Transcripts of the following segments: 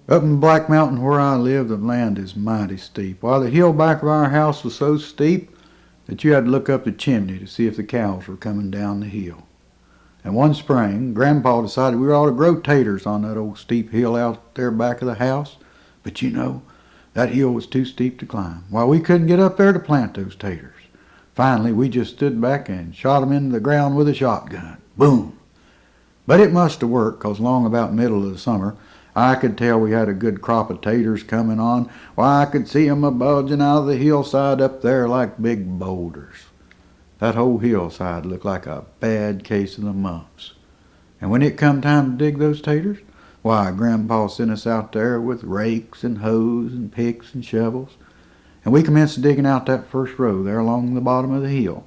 Up in Black Mountain where I live, the land is mighty steep. Why, the hill back of our house was so steep that you had to look up the chimney to see if the cows were coming down the hill. And one spring, Grandpa decided we ought to grow taters on that old steep hill out there back of the house. But you know, that hill was too steep to climb. Why, we couldn't get up there to plant those taters. Finally, we just stood back and shot 'em into the ground with a shotgun. Boom! But it must have worked, 'cause long about middle of the summer, I could tell we had a good crop of taters coming on. Why, I could see 'em a-bulging out of the hillside up there like big boulders. That whole hillside looked like a bad case of the mumps. And when it come time to dig those taters, why, Grandpa sent us out there with rakes and hoes and picks and shovels, and we commenced digging out that first row there along the bottom of the hill.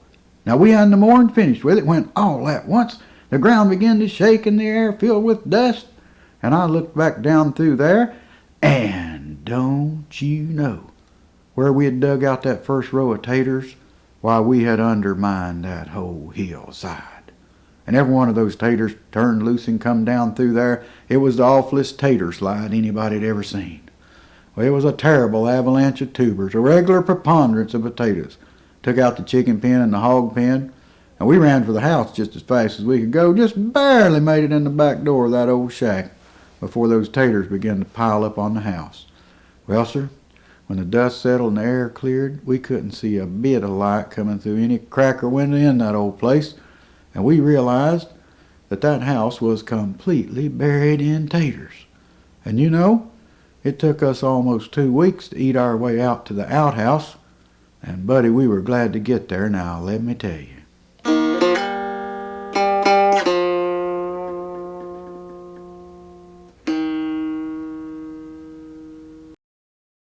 Now, we hadn't no more'n finished with it when all at once the ground began to shake and the air filled with dust, and I looked back down through there, and don't you know, where we had dug out that first row of taters, why, we had undermined that whole hillside. And every one of those taters turned loose and come down through there. It was the awfulest tater slide anybody'd ever seen. Well, it was a terrible avalanche of tubers, a regular preponderance of potatoes. Took out the chicken pen and the hog pen, and we ran for the house just as fast as we could go. Just barely made it in the back door of that old shack before those taters began to pile up on the house. Well, sir, when the dust settled and the air cleared, we couldn't see a bit of light coming through any crack or window in that old place, and we realized that that house was completely buried in taters. And you know, it took us almost 2 weeks to eat our way out to the outhouse, and buddy, we were glad to get there, now let me tell you.